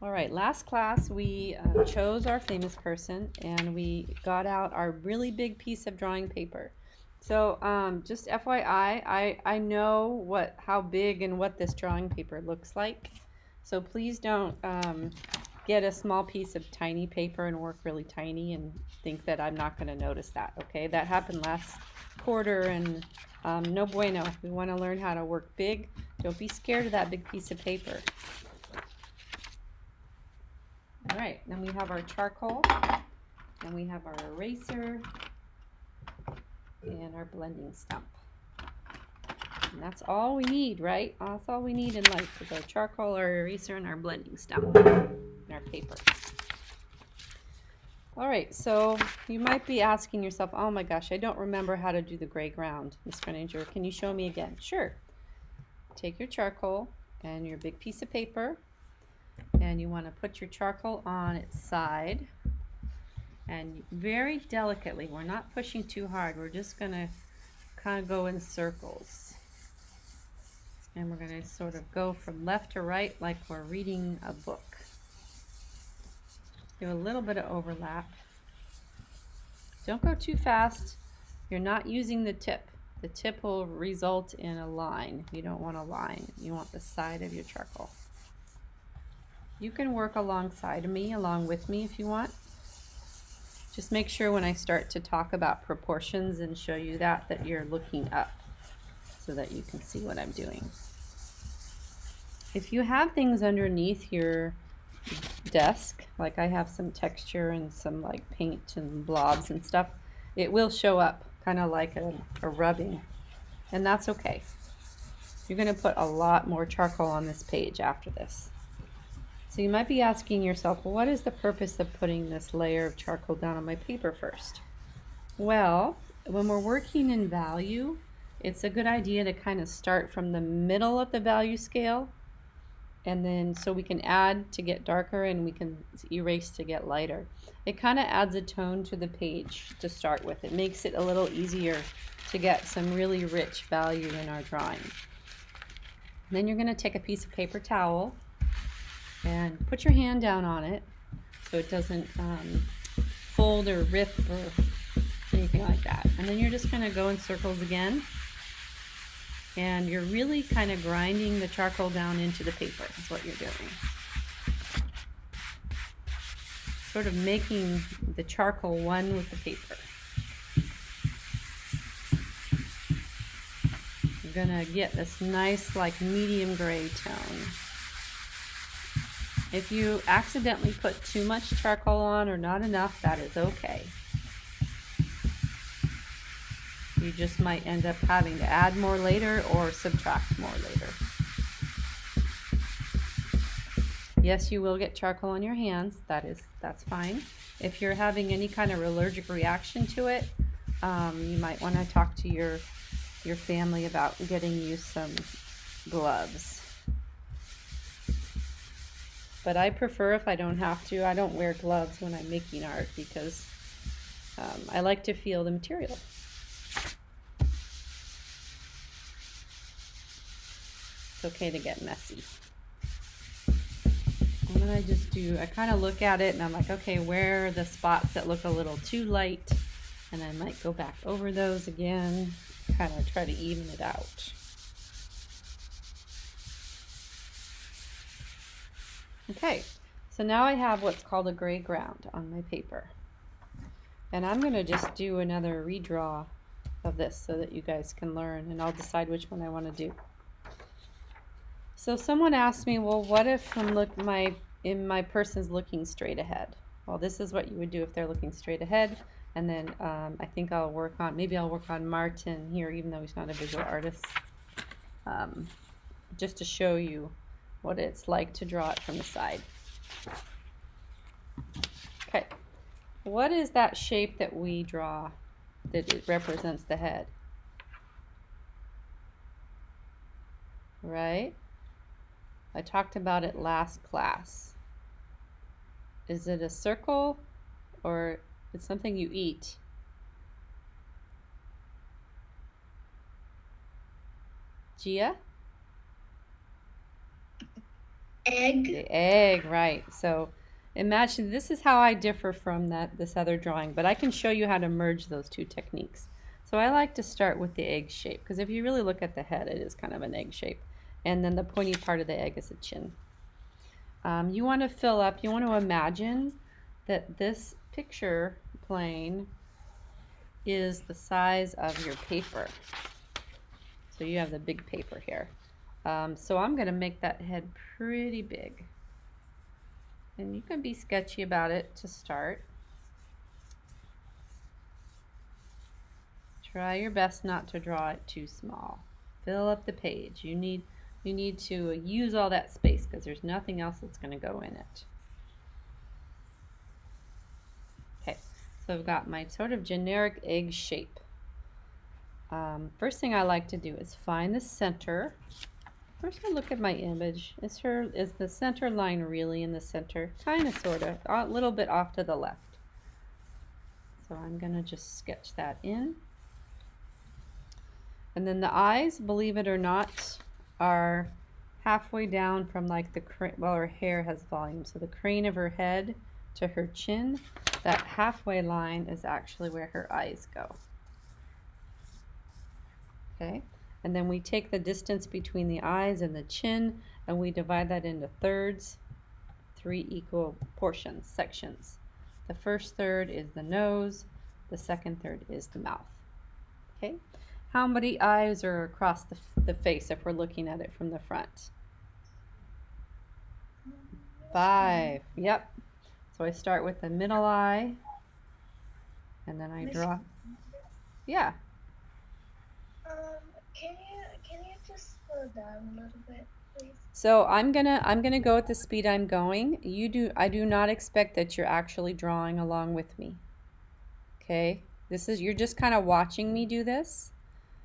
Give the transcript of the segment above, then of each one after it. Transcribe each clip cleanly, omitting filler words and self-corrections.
All right, last class we chose our famous person and we got out our really big piece of drawing paper. So just FYI, I know how big and what this drawing paper looks like. So please don't get a small piece of tiny paper and work really tiny and think that I'm not going to notice that, okay? That happened last quarter and no bueno. We want to learn how to work big. Don't be scared of that big piece of paper. All right, then we have our charcoal, and we have our eraser, and our blending stump. And that's all we need, right? That's all we need in life is our charcoal, our eraser, and our blending stump, and our paper. All right, so you might be asking yourself, oh my gosh, I don't remember how to do the gray ground, Ms. Greninger. Can you show me again? Sure. Take your charcoal and your big piece of paper, and you want to put your charcoal on its side. And very delicately, we're not pushing too hard, we're just going to kind of go in circles. And we're going to sort of go from left to right like we're reading a book. Give a little bit of overlap. Don't go too fast. You're not using the tip. The tip will result in a line. You don't want a line. You want the side of your charcoal. You can work alongside of me, along with me if you want. Just make sure when I start to talk about proportions and show you that you're looking up so that you can see what I'm doing. If you have things underneath your desk, like I have some texture and some like paint and blobs and stuff, it will show up kind of like a rubbing, and that's okay. You're going to put a lot more charcoal on this page after this. So you might be asking yourself, well, what is the purpose of putting this layer of charcoal down on my paper first? Well, when we're working in value, it's a good idea to kind of start from the middle of the value scale, and then so we can add to get darker and we can erase to get lighter. It kind of adds a tone to the page to start with. It makes it a little easier to get some really rich value in our drawing. Then you're going to take a piece of paper towel and put your hand down on it so it doesn't fold or rip or anything like that. And then you're just going to go in circles again, and you're really kind of grinding the charcoal down into the paper is what you're doing. Sort of making the charcoal one with the paper. You're going to get this nice like medium gray tone. If you accidentally put too much charcoal on or not enough, that is okay. You just might end up having to add more later or subtract more later. Yes, you will get charcoal on your hands. That's fine. If you're having any kind of allergic reaction to it, you might want to talk to your family about getting you some gloves. But I prefer if I don't have to. I don't wear gloves when I'm making art because I like to feel the material. It's okay to get messy. And then I kind of look at it and I'm like, okay, where are the spots that look a little too light? And I might go back over those again, kind of try to even it out. Okay, so now I have what's called a gray ground on my paper. And I'm going to just do another redraw of this so that you guys can learn, and I'll decide which one I want to do. So someone asked me, well, what if my person's looking straight ahead? Well, this is what you would do if they're looking straight ahead. And then I think maybe I'll work on Martin here, even though he's not a visual artist, just to show you what it's like to draw it from the side. Okay, what is that shape that we draw that it represents the head? Right? I talked about it last class. Is it a circle or it's something you eat? Gia? Egg. The egg, right. So imagine this is how I differ from this other drawing, but I can show you how to merge those two techniques. So I like to start with the egg shape, because if you really look at the head, it is kind of an egg shape. And then the pointy part of the egg is a chin. You want to fill up, you want to imagine that this picture plane is the size of your paper. So you have the big paper here. So I'm going to make that head pretty big. And you can be sketchy about it to start. Try your best not to draw it too small. Fill up the page. You need to use all that space because there's nothing else that's going to go in it. Okay, so I've got my sort of generic egg shape. First thing I like to do is find the center. First I look at my image. Is the center line really in the center? Kind of, sort of, a little bit off to the left. So I'm going to just sketch that in. And then the eyes, believe it or not, are halfway down from like the crane. Well, her hair has volume, so the crane of her head to her chin, that halfway line is actually where her eyes go. Okay, and then we take the distance between the eyes and the chin and we divide that into thirds, 3 equal portions, sections. The first third is the nose, the second third is the mouth. Okay, how many eyes are across the face if we're looking at it from the front? 5. Yep. So I start with the middle eye and then I draw. Yeah. Can you just slow down a little bit, please? So I'm gonna go at the speed I'm going. I do not expect that you're actually drawing along with me. Okay? You're just kind of watching me do this,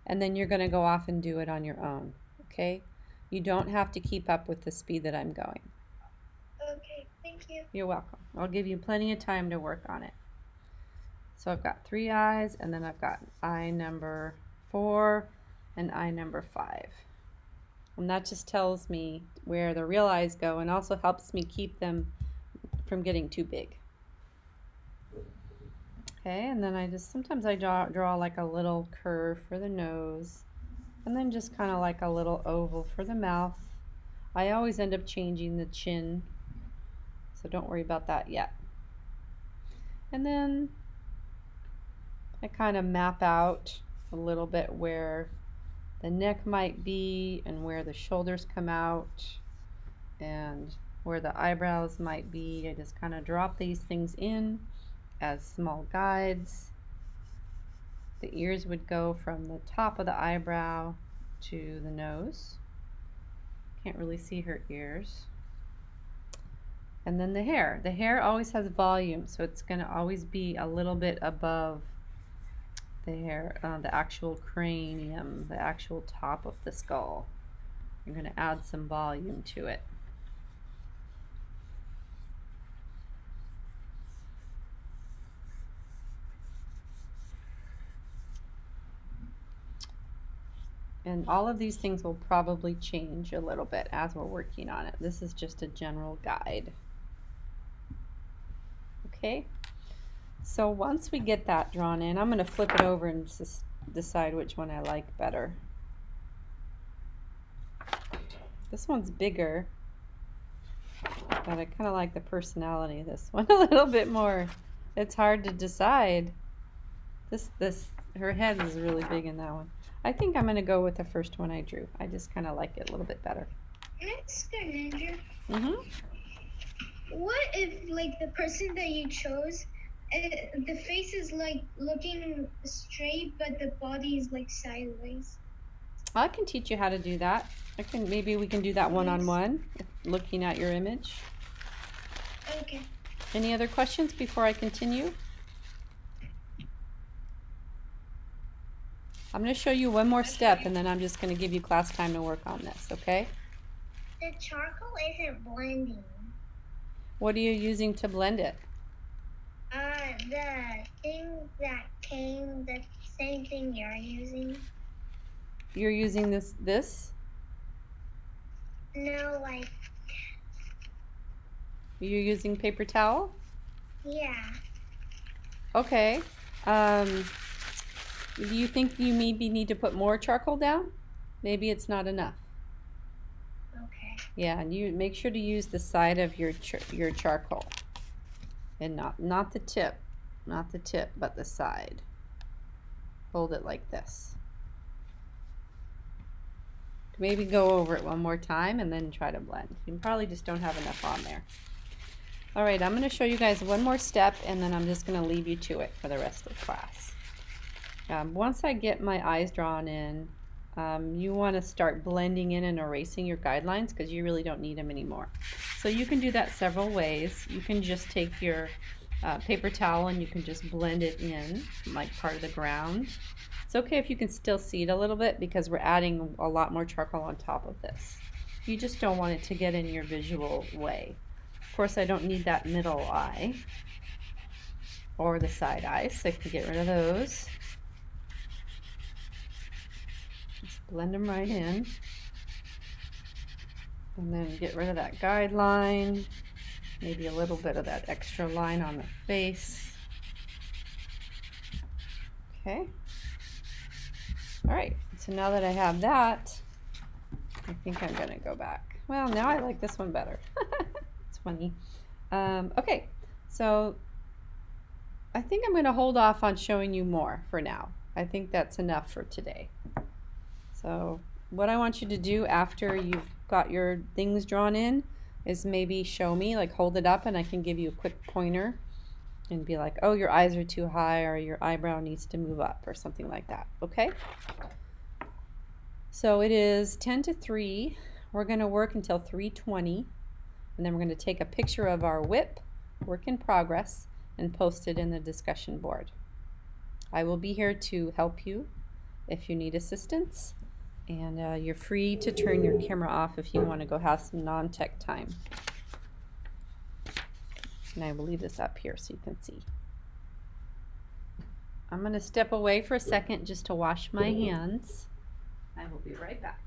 and then you're gonna go off and do it on your own. Okay? You don't have to keep up with the speed that I'm going. Okay, thank you. You're welcome. I'll give you plenty of time to work on it. So I've got 3 eyes, and then I've got eye number 4 and eye number 5. And that just tells me where the real eyes go and also helps me keep them from getting too big. Okay, and then sometimes I draw like a little curve for the nose, and then just kind of like a little oval for the mouth. I always end up changing the chin, so don't worry about that yet. And then I kind of map out a little bit where the neck might be and where the shoulders come out and where the eyebrows might be. I just kind of drop these things in as small guides. The ears would go from the top of the eyebrow to the nose. Can't really see her ears. And then the hair. The hair always has volume, so it's going to always be a little bit above the hair, the actual cranium, the actual top of the skull. I'm going to add some volume to it. And all of these things will probably change a little bit as we're working on it. This is just a general guide. Okay, so once we get that drawn in, I'm going to flip it over and just decide which one I like better. This one's bigger, but I kind of like the personality of this one a little bit more. It's hard to decide. Her head is really big in that one. I think I'm going to go with the first one I drew. I just kind of like it a little bit better. Mr. Ninja. Mm-hmm. What if, like, the person that you chose, the face is like looking straight, but the body is like sideways? I can teach you how to do that. Maybe we can do that one-on-one, looking at your image. Okay. Any other questions before I continue? I'm going to show you one more step, and then I'm just going to give you class time to work on this, okay? The charcoal isn't blending. What are you using to blend it? The thing that came, the same thing you're using. You're using this? No, like You're using paper towel? Yeah. Okay. Do you think you maybe need to put more charcoal down? Maybe it's not enough. Okay. Yeah, and you make sure to use the side of your charcoal, and not the tip, but the side. Hold it like this. Maybe go over it one more time and then try to blend. You probably just don't have enough on there. All right, I'm going to show you guys one more step, and then I'm just going to leave you to it for the rest of the class. Once I get my eyes drawn in, you want to start blending in and erasing your guidelines because you really don't need them anymore. So you can do that several ways. You can just take your paper towel and you can just blend it in like part of the ground. It's okay if you can still see it a little bit because we're adding a lot more charcoal on top of this. You just don't want it to get in your visual way. Of course, I don't need that middle eye or the side eyes, so I can get rid of those. Just blend them right in. And then get rid of that guideline, maybe a little bit of that extra line on the face. Okay. All right, so now that I have that, I think I'm gonna go back. Well, now I like this one better. It's funny. Okay, so I think I'm gonna hold off on showing you more for now. I think that's enough for today. So what I want you to do after you've got your things drawn in is maybe show me, like hold it up and I can give you a quick pointer and be like, oh, your eyes are too high or your eyebrow needs to move up or something like that, okay? So it is 10 to 3. We're going to work until 3:20, and then we're going to take a picture of our WIP, work in progress, and post it in the discussion board. I will be here to help you if you need assistance, and you're free to turn your camera off if you want to go have some non-tech time. And I will leave this up here so you can see. I'm going to step away for a second just to wash my hands. I will be right back.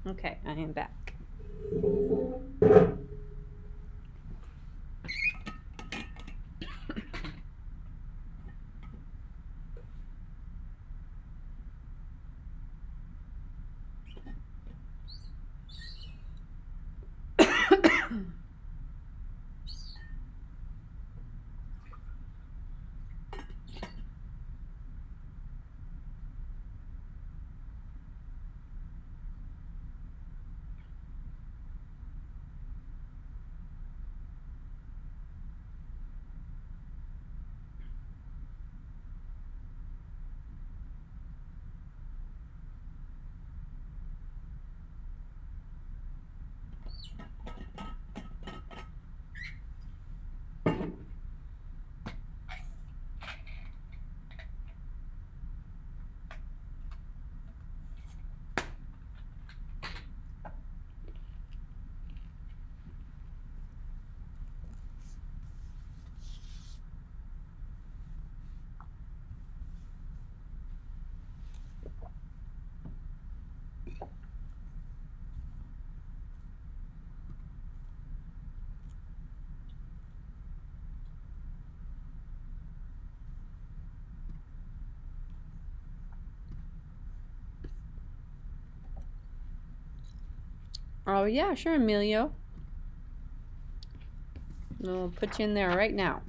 Okay, I am back. Oh yeah, sure, Emilio. We'll put you in there right now.